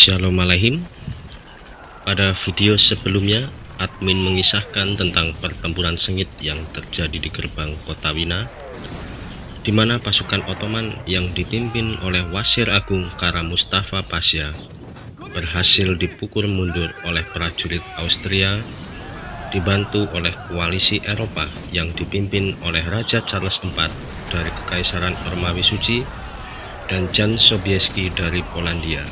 Shalom Aleichem. Pada video sebelumnya, admin mengisahkan tentang pertempuran sengit yang terjadi di gerbang kota Wina, di mana pasukan Ottoman yang dipimpin oleh Wazir Agung Kara Mustafa Pasha berhasil dipukul mundur oleh prajurit Austria, dibantu oleh koalisi Eropa yang dipimpin oleh Raja Charles IV dari Kekaisaran Romawi Suci dan Jan Sobieski dari Polandia.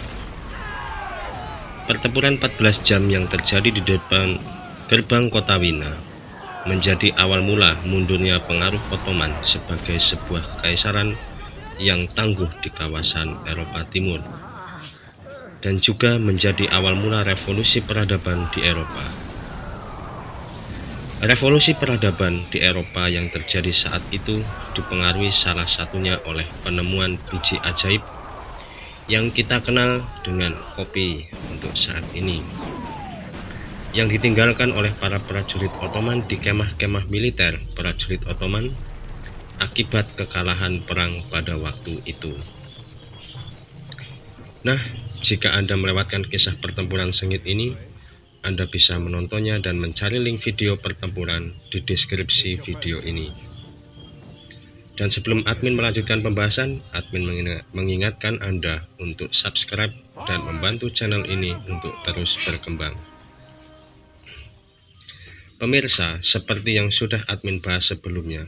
Pertempuran 14 jam yang terjadi di depan gerbang kota Wina menjadi awal mula mundurnya pengaruh Ottoman sebagai sebuah kekaisaran yang tangguh di kawasan Eropa Timur, dan juga menjadi awal mula revolusi peradaban di Eropa. Revolusi peradaban di Eropa yang terjadi saat itu dipengaruhi salah satunya oleh penemuan biji ajaib yang kita kenal dengan kopi untuk saat ini, yang ditinggalkan oleh para prajurit Ottoman di kemah-kemah militer prajurit Ottoman akibat kekalahan perang pada waktu itu. Nah, jika Anda melewatkan kisah pertempuran sengit ini, Anda bisa menontonnya dan mencari link video pertempuran di deskripsi video ini. Dan sebelum admin melanjutkan pembahasan, admin mengingatkan Anda untuk subscribe dan membantu channel ini untuk terus berkembang. Pemirsa, seperti yang sudah admin bahas sebelumnya,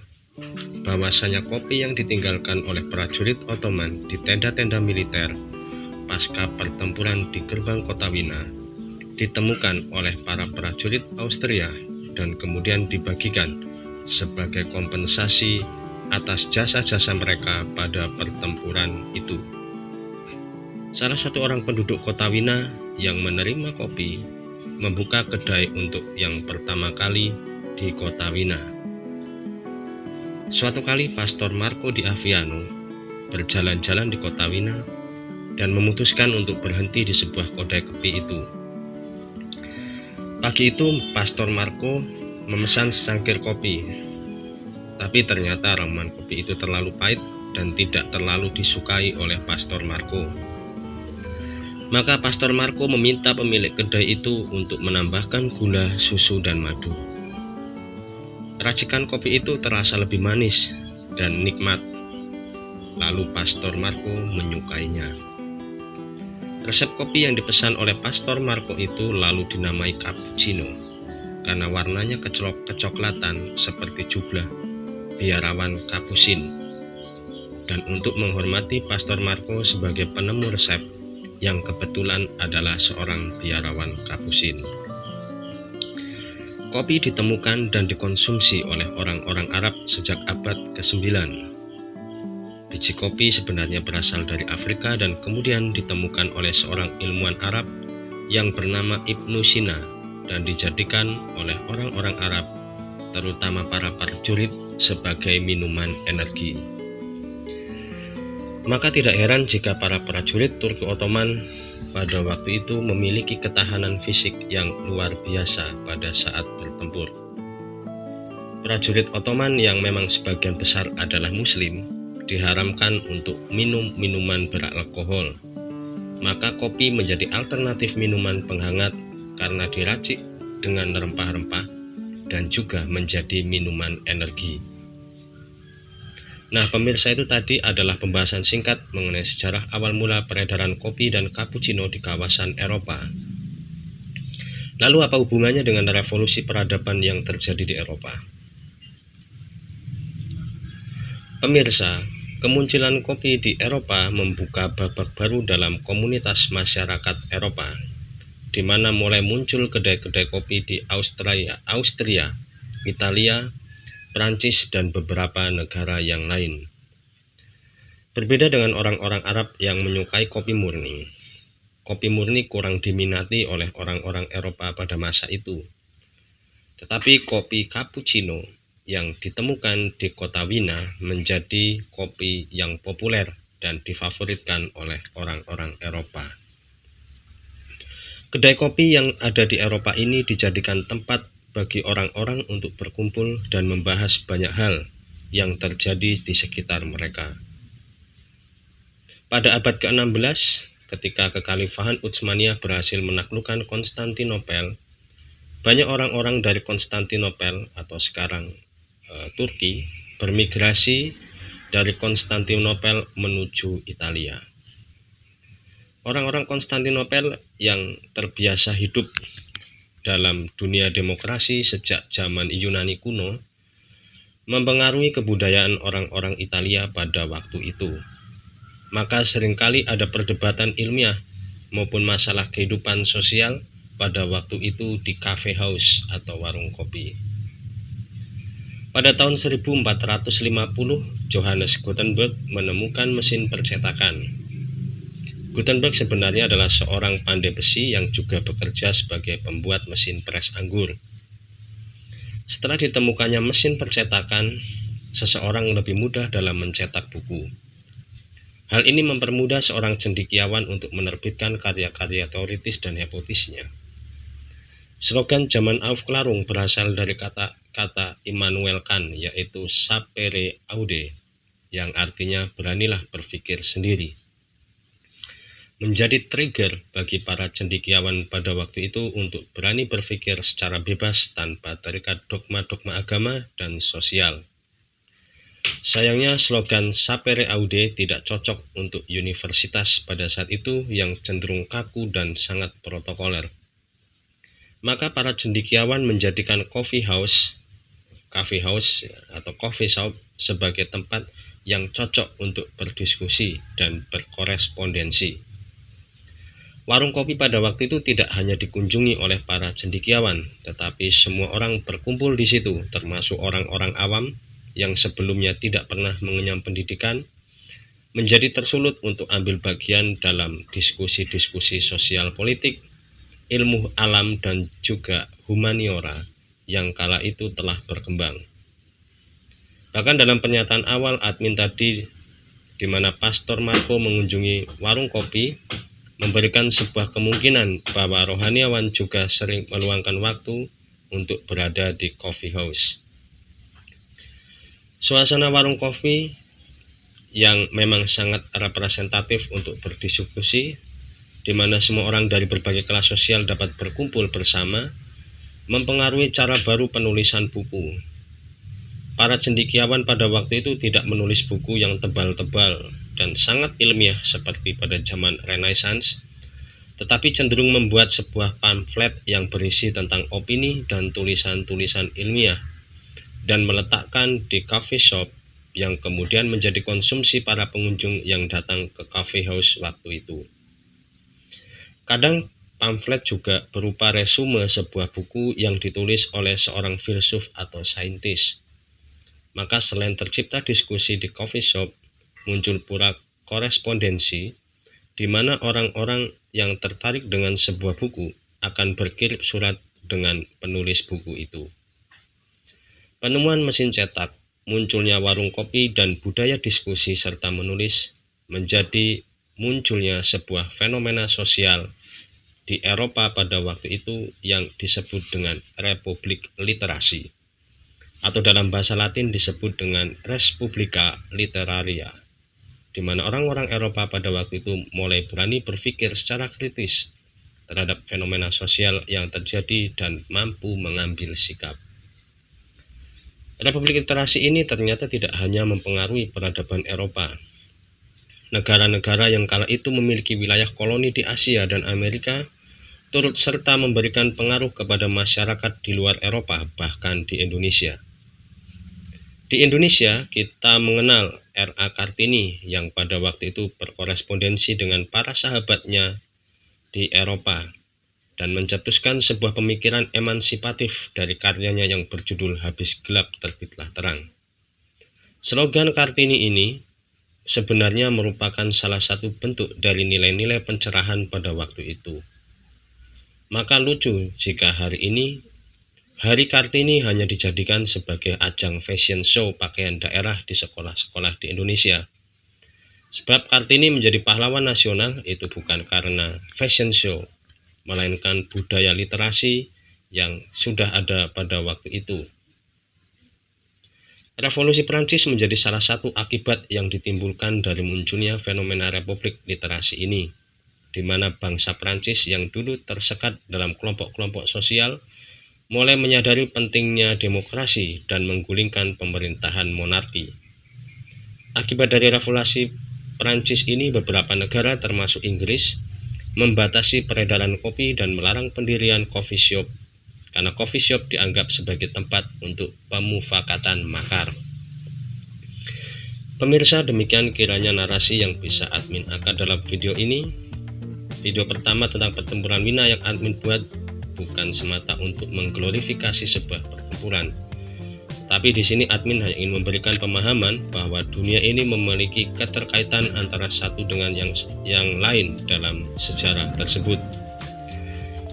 bahwasanya kopi yang ditinggalkan oleh prajurit Ottoman di tenda-tenda militer pasca pertempuran di gerbang kota Wina ditemukan oleh para prajurit Austria dan kemudian dibagikan sebagai kompensasi atas jasa-jasa mereka pada pertempuran itu. Salah satu orang penduduk kota Wina yang menerima kopi membuka kedai untuk yang pertama kali di kota Wina. Suatu kali Pastor Marco di Aviano berjalan-jalan di kota Wina dan memutuskan untuk berhenti di sebuah kedai kopi itu. Pagi itu Pastor Marco memesan secangkir kopi, tapi ternyata ramuan kopi itu terlalu pahit dan tidak terlalu disukai oleh Pastor Marco. Maka Pastor Marco meminta pemilik kedai itu untuk menambahkan gula, susu, dan madu. Racikan kopi itu terasa lebih manis dan nikmat. Lalu Pastor Marco menyukainya. Resep kopi yang dipesan oleh Pastor Marco itu lalu dinamai cappuccino karena warnanya kecoklatan seperti jublah biarawan Kapusin. Dan untuk menghormati Pastor Marco sebagai penemu resep yang kebetulan adalah seorang biarawan Kapusin, kopi ditemukan dan dikonsumsi oleh orang-orang Arab sejak abad ke-9. Biji kopi sebenarnya berasal dari Afrika dan kemudian ditemukan oleh seorang ilmuwan Arab yang bernama Ibnu Sina dan dijadikan oleh orang-orang Arab, terutama para prajurit, sebagai minuman energi. Maka tidak heran jika para prajurit Turki Ottoman pada waktu itu memiliki ketahanan fisik yang luar biasa pada saat bertempur. Prajurit Ottoman yang memang sebagian besar adalah Muslim diharamkan untuk minum minuman beralkohol. Maka kopi menjadi alternatif minuman penghangat karena diracik dengan rempah-rempah dan juga menjadi minuman energi. Nah, pemirsa, itu tadi adalah pembahasan singkat mengenai sejarah awal mula peredaran kopi dan cappuccino di kawasan Eropa. Lalu apa hubungannya dengan revolusi peradaban yang terjadi di Eropa? Pemirsa, kemunculan kopi di Eropa membuka babak baru dalam komunitas masyarakat Eropa, di mana mulai muncul kedai-kedai kopi di Austria, Italia, Prancis, dan beberapa negara yang lain. Berbeda dengan orang-orang Arab yang menyukai kopi murni kurang diminati oleh orang-orang Eropa pada masa itu. Tetapi kopi cappuccino yang ditemukan di kota Wina menjadi kopi yang populer dan difavoritkan oleh orang-orang Eropa. Kedai kopi yang ada di Eropa ini dijadikan tempat bagi orang-orang untuk berkumpul dan membahas banyak hal yang terjadi di sekitar mereka. Pada abad ke-16, ketika kekhalifahan Utsmaniyah berhasil menaklukkan Konstantinopel, banyak orang-orang dari Konstantinopel atau sekarang Turki bermigrasi dari Konstantinopel menuju Italia. Orang-orang Konstantinopel yang terbiasa hidup dalam dunia demokrasi sejak zaman Yunani kuno mempengaruhi kebudayaan orang-orang Italia pada waktu itu. Maka seringkali ada perdebatan ilmiah maupun masalah kehidupan sosial pada waktu itu di cafe house atau warung kopi. Pada tahun 1450, Johannes Gutenberg menemukan mesin percetakan. Gutenberg sebenarnya adalah seorang pandai besi yang juga bekerja sebagai pembuat mesin pres anggur. Setelah ditemukannya mesin percetakan, seseorang lebih mudah dalam mencetak buku. Hal ini mempermudah seorang cendekiawan untuk menerbitkan karya-karya teoritis dan hipotisisnya. Slogan zaman Aufklärung berasal dari kata Immanuel Kant, yaitu sapere aude, yang artinya beranilah berpikir sendiri. Menjadi trigger bagi para cendekiawan pada waktu itu untuk berani berpikir secara bebas tanpa terikat dogma-dogma agama dan sosial. Sayangnya slogan sapere aude tidak cocok untuk universitas pada saat itu yang cenderung kaku dan sangat protokoler. Maka para cendekiawan menjadikan coffee house atau coffee shop sebagai tempat yang cocok untuk berdiskusi dan berkorespondensi. Warung kopi pada waktu itu tidak hanya dikunjungi oleh para cendekiawan, tetapi semua orang berkumpul di situ, termasuk orang-orang awam yang sebelumnya tidak pernah mengenyam pendidikan, menjadi tersulut untuk ambil bagian dalam diskusi-diskusi sosial politik, ilmu alam, dan juga humaniora yang kala itu telah berkembang. Bahkan dalam pernyataan awal admin tadi, di mana Pastor Marco mengunjungi warung kopi, memberikan sebuah kemungkinan bahwa rohaniawan juga sering meluangkan waktu untuk berada di coffee house. Suasana warung kopi yang memang sangat representatif untuk berdiskusi, di mana semua orang dari berbagai kelas sosial dapat berkumpul bersama, mempengaruhi cara baru penulisan buku. Para cendekiawan pada waktu itu tidak menulis buku yang tebal-tebal dan sangat ilmiah seperti pada zaman Renaissance, tetapi cenderung membuat sebuah pamflet yang berisi tentang opini dan tulisan-tulisan ilmiah dan meletakkan di coffee shop yang kemudian menjadi konsumsi para pengunjung yang datang ke coffee house waktu itu. Kadang pamflet juga berupa resume sebuah buku yang ditulis oleh seorang filsuf atau saintis. Maka selain tercipta diskusi di coffee shop, muncul pula korespondensi di mana orang-orang yang tertarik dengan sebuah buku akan berkirim surat dengan penulis buku itu. Penemuan mesin cetak, munculnya warung kopi, dan budaya diskusi serta menulis menjadi munculnya sebuah fenomena sosial di Eropa pada waktu itu yang disebut dengan Republik Literasi, atau dalam bahasa Latin disebut dengan Res Publica Literaria, di mana orang-orang Eropa pada waktu itu mulai berani berpikir secara kritis terhadap fenomena sosial yang terjadi dan mampu mengambil sikap. Republik Literasi ini ternyata tidak hanya mempengaruhi peradaban Eropa. Negara-negara yang kala itu memiliki wilayah koloni di Asia dan Amerika turut serta memberikan pengaruh kepada masyarakat di luar Eropa, bahkan di Indonesia. Di Indonesia, kita mengenal R.A. Kartini yang pada waktu itu berkorespondensi dengan para sahabatnya di Eropa dan mencetuskan sebuah pemikiran emansipatif dari karyanya yang berjudul Habis Gelap Terbitlah Terang. Slogan Kartini ini sebenarnya merupakan salah satu bentuk dari nilai-nilai pencerahan pada waktu itu. Maka lucu jika hari ini Hari Kartini hanya dijadikan sebagai ajang fashion show pakaian daerah di sekolah-sekolah di Indonesia. Sebab Kartini menjadi pahlawan nasional itu bukan karena fashion show, melainkan budaya literasi yang sudah ada pada waktu itu. Revolusi Prancis menjadi salah satu akibat yang ditimbulkan dari munculnya fenomena Republik Literasi ini. di mana bangsa Prancis yang dulu tersekat dalam kelompok-kelompok sosial mulai menyadari pentingnya demokrasi dan menggulingkan pemerintahan monarki. Akibat dari revolusi Prancis ini, beberapa negara termasuk Inggris membatasi peredaran kopi dan melarang pendirian coffee shop karena coffee shop dianggap sebagai tempat untuk pemufakatan makar. Pemirsa, demikian kiranya narasi yang bisa admin angkat dalam video ini. Video pertama tentang pertempuran Wina yang admin buat bukan semata untuk mengglorifikasi sebuah pertempuran, tapi di sini admin hanya ingin memberikan pemahaman bahwa dunia ini memiliki keterkaitan antara satu dengan yang lain dalam sejarah tersebut.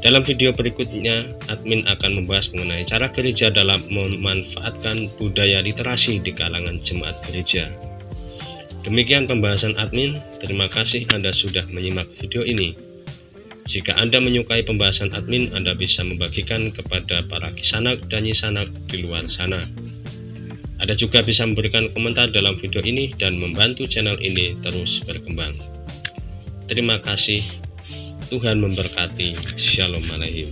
Dalam video berikutnya, admin akan membahas mengenai cara gereja dalam memanfaatkan budaya literasi di kalangan jemaat gereja. Demikian pembahasan admin. Terima kasih Anda sudah menyimak video ini. Jika Anda menyukai pembahasan admin, Anda bisa membagikan kepada para kisanak dan nyisanak di luar sana. Anda juga bisa memberikan komentar dalam video ini dan membantu channel ini terus berkembang. Terima kasih. Tuhan memberkati. Shalom alaikum.